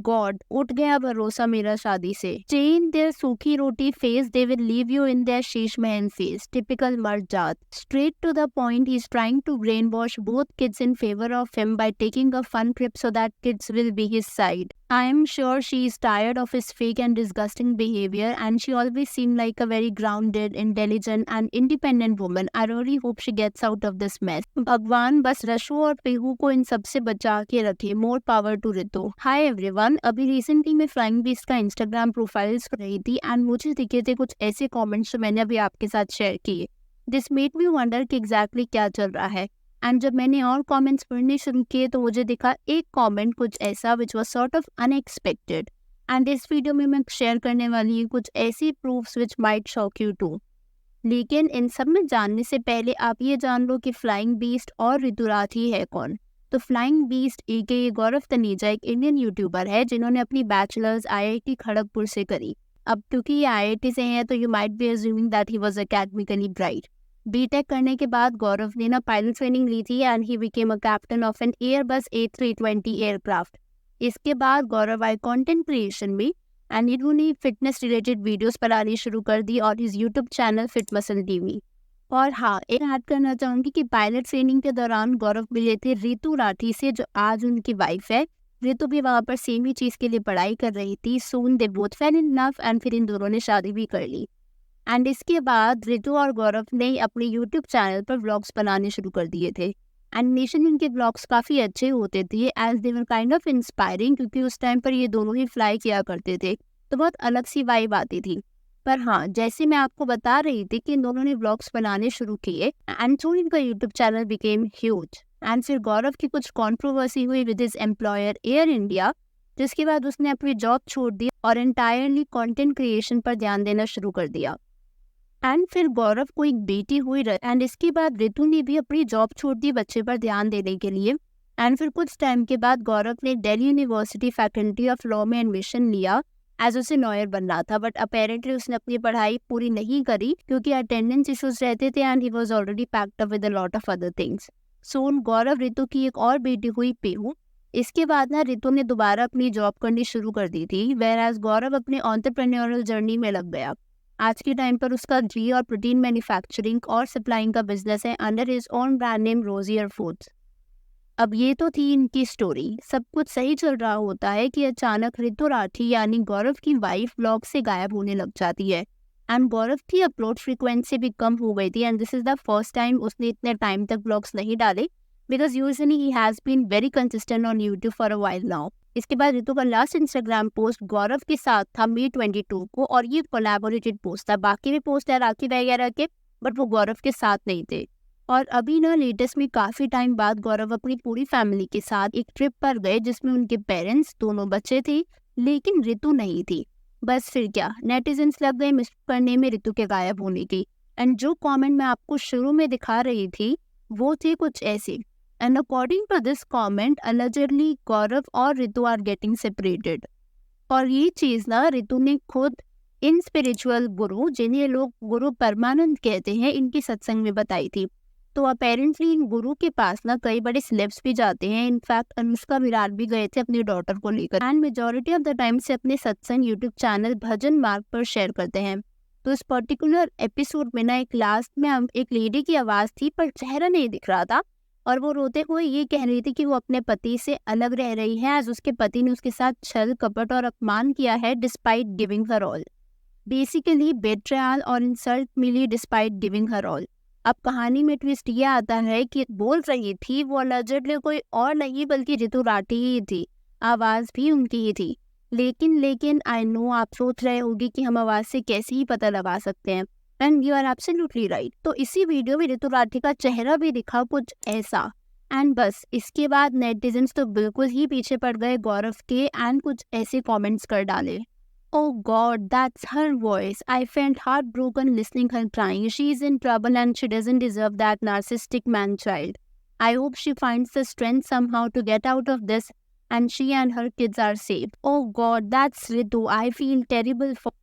God, उठ गया भरोसा मेरा शादी से। Stay in there sukhi roti face, they will leave you in there Sheesh Mahal face. Typical मर्द जात। Straight to the point, he's trying to brainwash both kids in favor of him by taking a fun trip so that kids will be his side. I am sure she is tired of his fake and disgusting behavior, and she always seemed like a very grounded, intelligent and independent woman. I really hope she gets out of this mess. भगवान बस रशु और पेहू को इन सबसे बचा के रखे। More power to Ritu. Hi everyone, अभी recently मैं फ्लाइंग बीस्ट का इंस्टाग्राम प्रोफाइल कर रही थी एंड मुझे दिखे थे कुछ ऐसे कमेंट्स जो मैंने अभी आपके साथ शेयर किए। दिस मेड मी वंडर कि एग्जैक्टली क्या चल रहा है। एंड जब मैंने और कमेंट्स पढ़ने शुरू किए तो मुझे दिखा एक कमेंट कुछ ऐसा which was sort of unexpected. And इस वीडियो में मैं शेयर करने वाली हूँ कुछ ऐसी proofs which might shock you too. लेकिन इन सब में जानने से पहले आप ये जान लो कि फ्लाइंग बीस्ट और ऋतु राठी है कौन। तो फ्लाइंग बीस्ट ए गौरव तनेजा एक इंडियन यूट्यूबर है जिन्होंने अपनी बैचलर्स IIT खड़गपुर से करी। अब क्योंकि ये IIT से हैं तो you might be assuming that he was academically bright. BTech करने के बाद गौरव ने पायलट ट्रेनिंग ली थी and he became a captain of an Airbus A320 aircraft. इसके बाद गौरव आए कंटेंट क्रिएशन में एंड इन्होंने फिटनेस रिलेटेड वीडियोस बनानी शुरू कर दी और इस YouTube channel fit muscle TV। और हाँ, एक ऐड करना चाहूँगी कि पायलट ट्रेनिंग के दौरान गौरव मिले थे ऋतु राठी से जो आज उनकी वाइफ है। ऋतु भी वहाँ पर सेम ही चीज़ के लिए पढ़ाई कर रही थी। Soon they both fell in love and फिर इन दोनों ने शादी भी कर ली। एंड इसके बाद ऋतु और गौरव ने अपने यूट्यूब चैनल पर व्लॉग्स बनाने शुरू कर दिए थे। एनिमेशन इनके व्लॉग्स काफ़ी अच्छे होते थे as they were kind of inspiring, क्योंकि उस टाइम पर ये दोनों ही फ्लाई किया करते थे तो बहुत अलग सी वाइब आती थी। पर हाँ, जैसे मैं आपको बता रही थी कि इन दोनों ने व्लॉग्स बनाने शुरू किए एंड सो इनका YouTube channel became huge. And फिर गौरव की कुछ कंट्रोवर्सी हुई with his employer air India, जिसके बाद उसने अपनी जॉब छोड़ दी और एंटायरली कंटेंट क्रिएशन पर ध्यान देना शुरू कर दिया। एंड फिर गौरव को एक बेटी हुई एंड इसके बाद ऋतु ने भी अपनी जॉब छोड़ दी बच्चे पर ध्यान देने के लिए। एंड फिर कुछ टाइम के बाद गौरव ने Delhi university faculty of law में एडमिशन लिया एज उसे लॉयर बनना था, बट अपेरेंटली उसने अपनी पढ़ाई पूरी नहीं करी क्योंकि अटेंडेंस इश्यूज रहते थे and he was already packed up with a lot of other things. Soon Gaurav Ritu की एक और बेटी हुई पेहू। इसके बाद ऋतु ने दोबारा अपनी जॉब करनी शुरू कर दी थी, वेयर एज गौरव अपने एंटरप्रेन्योरियल जर्नी में लग गया। आज के टाइम पर उसका घी और प्रोटीन मैन्युफैक्चरिंग और सप्लाइंग का बिजनेस है under his own brand name Rosier foods. अब ये तो थी इनकी स्टोरी। सब कुछ सही चल रहा होता है कि अचानक ऋतु राठी यानी गौरव की वाइफ व्लॉग से गायब होने लग जाती है एंड गौरव की अपलोड फ्रीक्वेंसी भी कम हो गई थी and this is the first time उसने इतने टाइम तक व्लॉग्स नहीं डाले because usually he has been very consistent on YouTube for a while now. इसके बाद ऋतु का लास्ट इंस्टाग्राम पोस्ट गौरव के साथ था May 22 को और ये कोलैबोरेटेड पोस्ट था। बाकी भी पोस्ट है राखी वगैरह के, बट वो गौरव के साथ नहीं थे। और अभी लेटेस्ट में काफ़ी टाइम बाद गौरव अपनी पूरी फैमिली के साथ एक ट्रिप पर गए जिसमें उनके पेरेंट्स, दोनों बच्चे थे, लेकिन ऋतु नहीं थी। बस फिर क्या, नेटिजन्स लग गए मिस करने में ऋतु के गायब होने की। एंड जो कमेंट मैं आपको शुरू में दिखा रही थी वो थे कुछ ऐसे। And according to this comment allegedly Gaurav और ऋतु आर गेटिंग सेपरेटेड। और ये चीज़ ऋतु ने खुद इन स्पिरिचुअल गुरु, जिन्हें लोग गुरु परमानंद कहते हैं, इनकी सत्संग में बताई थी। तो अपेरेंटली इन गुरु के पास कई बड़े सेलेब्स भी जाते हैं। इनफैक्ट अनुष्का विराट भी गए थे अपनी डॉटर को लेकर and majority of the time से अपने सत्संग यूट्यूब चैनल भजन मार्ग पर शेयर करते हैं। तो इस पर्टिकुलर एपिसोड में एक लास्ट में एक लेडी की आवाज़ थी पर चेहरा नहीं दिख रहा था और वो रोते हुए ये कह रही थी कि वो अपने पति से अलग रह रही है एज उसके पति ने उसके साथ छल कपट और अपमान किया है despite giving her all. Basically betrayal और इंसल्ट मिली डिस्पाइट गिविंग हर ऑल। अब कहानी में ट्विस्ट ये आता है कि बोल रही थी वो अलजेडली कोई और नहीं बल्कि ऋतु राठी ही थी, आवाज़ भी उनकी ही थी। लेकिन आई नो आप सोच रहे होंगे कि हम आवाज़ से कैसे ही पता लगा सकते हैं, and you are absolutely right. तो इसी वीडियो में ऋतु राठी का चेहरा भी दिखा कुछ ऐसा। एंड बस इसके बाद नेटिजन्स तो बिल्कुल ही पीछे पड़ गए गौरव के एंड कुछ ऐसे कमेंट्स कर डाले। Oh God, that's her voice. I felt heartbroken listening her crying. She's in trouble and she doesn't deserve that narcissistic man-child. I hope she finds the strength somehow to get out of this and she and her kids are safe. Oh God, that's Ritu. I feel terrible for...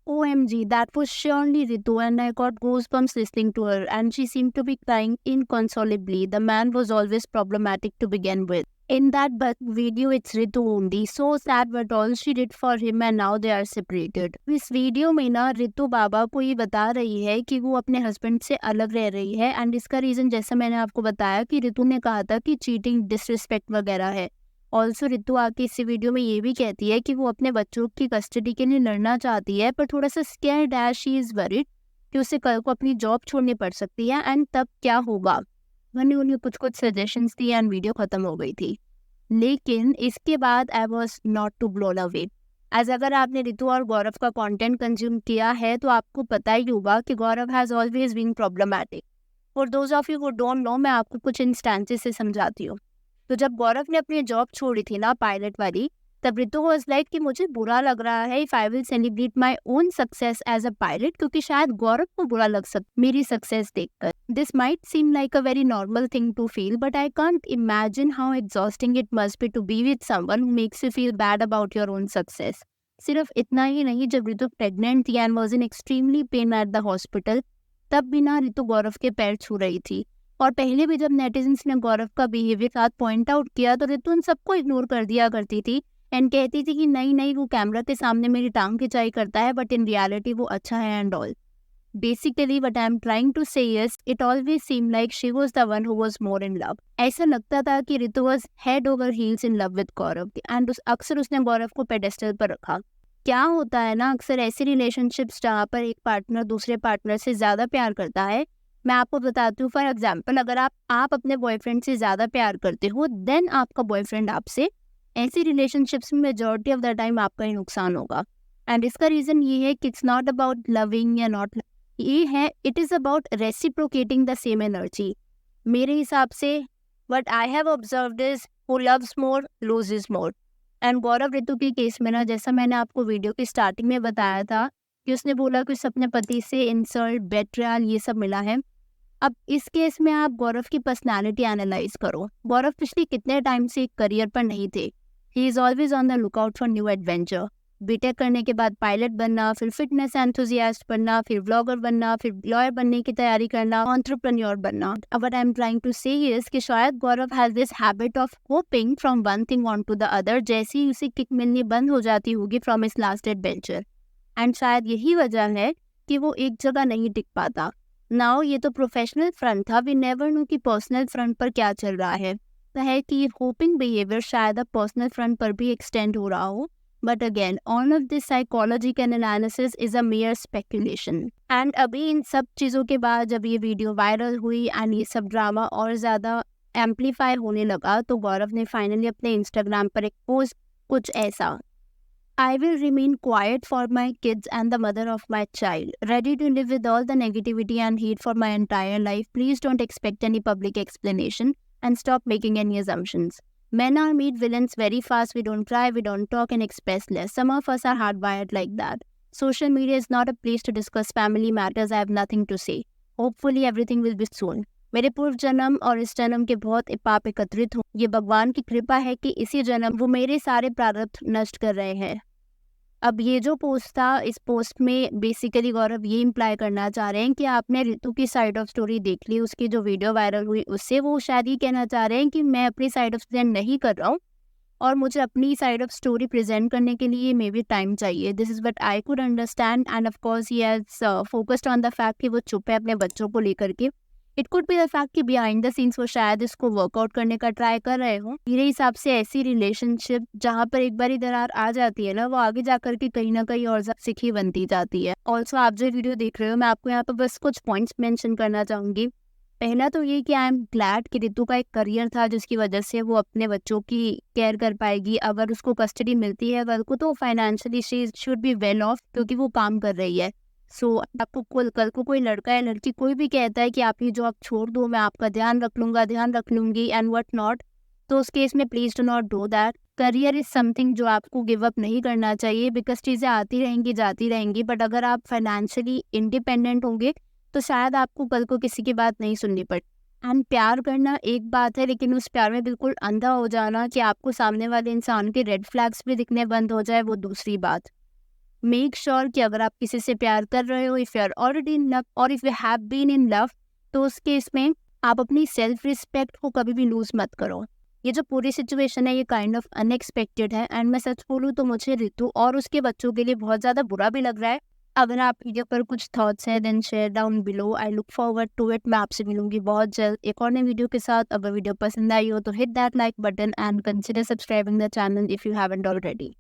OMG, that was surely Ritu and I got goosebumps listening to her and she seemed to be crying inconsolably. The man was always problematic to begin with. In that but video, it's Ritu only. So sad, but all she did for him and now they are separated. इस video में ना रितु बाबा को ये बता रही है कि वो अपने हस्बैंड से अलग रह रही है एंड इसका रीज़न जैसा मैंने आपको बताया कि रितु ने कहा था कि चीटिंग डिसरिस्पेक्ट वगैरह है। ऑल्सो रितु आके इस वीडियो में ये भी कहती है कि वो अपने बच्चों की कस्टडी के लिए लड़ना चाहती है पर थोड़ा सा स्कैर्ड है, शी इज़ वरीड कि उसे कल को अपनी जॉब छोड़नी पड़ सकती है एंड तब क्या होगा। मैंने उन्हें कुछ सजेशंस दिए एंड वीडियो खत्म हो गई थी। लेकिन इसके बाद I was not too blown away as अगर आपने रितु और गौरव का कंटेंट कंज्यूम किया है तो आपको पता ही होगा कि Gaurav has always been problematic. For those of you who don't know, मैं आपको कुछ इंस्टेंसेस से समझाती हूँ। तो जब गौरव ने अपनी जॉब छोड़ी थी ना पायलट वाली, तब रितु वाज लाइक कि मुझे बुरा लग रहा है if I will celebrate my own success as a pilot, क्योंकि शायद गौरव को बुरा लग सकता मेरी सक्सेस देखकर। This might seem like a very normal thing to feel, but I can't imagine how exhausting it must be to be with someone who makes you feel bad about your own success. सिर्फ इतना ही नहीं, जब Ritu pregnant थी and was in extremely pain at the hospital, तब भी ना रितु गौरव के पैर छू रही थी। और पहले भी जब नेटिजन्स ने गौरव का बिहेवियर साथ पॉइंट आउट किया तो रितु उन सबको इग्नोर कर दिया करती थी एंड कहती थी कि नहीं वो कैमरा के सामने मेरी टांग खिंचाई करता है बट इन रियलिटी वो अच्छा है and all. Basically what I am trying to say is it always seem like she was the one who was more in love. ऐसा लगता था कि Ritu was head over heels in love with Gaurav and अक्सर उसने गौरव को pedestal पर रखा। क्या होता है ना, अक्सर ऐसी रिलेशनशिप्स जहाँ पर एक पार्टनर दूसरे पार्टनर से ज़्यादा प्यार करता है, मैं आपको बताती हूँ। फॉर एग्जाम्पल, अगर आप अपने बॉयफ्रेंड से ज़्यादा प्यार करते हो देन आपका बॉयफ्रेंड आपसे, ऐसी रिलेशनशिप्स में मेजॉरिटी ऑफ द टाइम आपका ही नुकसान होगा। एंड इसका रीज़न ये है कि इट्स नॉट अबाउट लविंग या नॉट, ये है it is about reciprocating the same energy. मेरे हिसाब से what I have observed is who loves more loses more. And Gaurav Ritu के केस में ना, जैसा मैंने आपको वीडियो की स्टार्टिंग में बताया था कि उसने बोला कि उसे अपने पति से इंसल्ट, बेट्रियल ये सब मिला है। अब इस केस में आप गौरव की पर्सनालिटी एनालाइज करो। गौरव पिछले कितने टाइम से एक करियर पर नहीं थे। He is always on the lookout for new adventure. BTech करने के बाद पायलट बनना, फिर फिटनेस एंथुजियास्ट बनना, फिर व्लॉगर बनना, फिर लॉयर बनने की तैयारी करना, एंटरप्रेन्योर बनना। अब what I am trying to say is कि शायद Gaurav has this habit of hopping from one thing on to the other, जैसे ही उसे किक मिलनी बंद हो जाती होगी from his last adventure. And शायद यही वजह है कि वो एक जगह नहीं टिक पाता। नाउ ये तो प्रोफेशनल फ्रंट था, वी नेवर नो कि पर्सनल फ्रंट पर क्या चल रहा है कि होपिंग बिहेवियर शायद अब पर्सनल फ्रंट पर भी एक्सटेंड हो रहा हो। But again all of this psychological analysis is a mayor speculation. And अभी इन सब चीज़ों के बाद जब ये वीडियो वायरल हुई एंड ये सब ड्रामा और ज़्यादा एम्पलीफाई होने लगा, तो गौरव ने फाइनली अपने इंस्टाग्राम पर एक पोस्ट कुछ ऐसा: I will remain quiet for my kids and the mother of my child. Ready to live with all the negativity and hate for my entire life. Please don't expect any public explanation and stop making any assumptions. Men are meet villains very fast. We don't cry, we don't talk and express less. Some of us are hardwired like that. Social media is not a place to discuss family matters. I have nothing to say. Hopefully everything will be soon. मेरे पूर्व जन्म और इस जन्म के बहुत पाप एकत्रित हो। ये भगवान की कृपा है कि इसी जन्म वो मेरे सारे प्रारब्ध नष्ट कर रहे हैं। अब ये जो पोस्ट था, इस पोस्ट में बेसिकली गौरव ये इम्प्लाई करना चाह रहे हैं कि आपने रितु की साइड ऑफ स्टोरी देख ली, उसकी जो वीडियो वायरल हुई उससे वो शायद ये कहना चाह रहे हैं कि मैं अपनी साइड ऑफ प्रेजेंट नहीं कर रहा हूँ और मुझे अपनी साइड ऑफ स्टोरी प्रेजेंट करने के लिए मे बी टाइम चाहिए। This is what I could understand end of course he has focused on the fact कि वो चुप है अपने बच्चों को लेकर के। It could be the fact कि बिहाइंड द सीन्स वो शायद इसको वर्कआउट करने का ट्राई कर रहे हो। मेरे हिसाब से ऐसी रिलेशनशिप जहाँ पर एक बार दरार आ जाती है ना, वो आगे जाकर के कहीं ना कहीं और ज्यादा सिखी बनती जाती है। ऑल्सो आप जो वीडियो देख रहे हो, मैं आपको यहाँ पर बस कुछ पॉइंट्स मेंशन करना चाहूंगी। पहला तो ये कि आई एम ग्लैड कि रितु का एक करियर था जिसकी वजह से वो अपने बच्चों की केयर कर पाएगी। अगर उसको कस्टडी मिलती है कल को तो financially she should be well of, क्योंकि वो काम कर रही है। सो आपको कल को कोई लड़का या लड़की कोई भी कहता है कि आप ये जॉब छोड़ दो, मैं आपका ध्यान रख लूंगी एंड व्हाट नॉट, तो उस केस में please do not do that. Career is something जो आपको गिव अप नहीं करना चाहिए, बिकॉज चीज़ें आती रहेंगी जाती रहेंगी, बट अगर आप फाइनेंशियली इंडिपेंडेंट होंगे तो शायद आपको कल को किसी की बात नहीं सुननी पड़े। एंड प्यार करना एक बात है, लेकिन उस प्यार में बिल्कुल अंधा हो जाना कि आपको सामने वाले इंसान के रेड फ्लैग्स भी दिखने बंद हो जाए, वो दूसरी बात। मेक श्योर कि अगर आप किसी से प्यार कर रहे हो, if you are already in love और if you have been in love, तो उस केस में आप अपनी सेल्फ रिस्पेक्ट को कभी भी लूज मत करो। ये जो पूरी सिचुएशन है ये काइंड ऑफ अनएक्सपेक्टेड है एंड मैं सच बोलूँ तो मुझे रितु और उसके बच्चों के लिए बहुत ज़्यादा बुरा भी लग रहा है। अगर आप वीडियो पर कुछ थॉट्स हैं then share down below. I look forward to it. मैं आपसे मिलूंगी बहुत जल्द एक और नई वीडियो के साथ। अगर वीडियो पसंद आई हो तो hit that like button and consider subscribing the channel if you haven't already.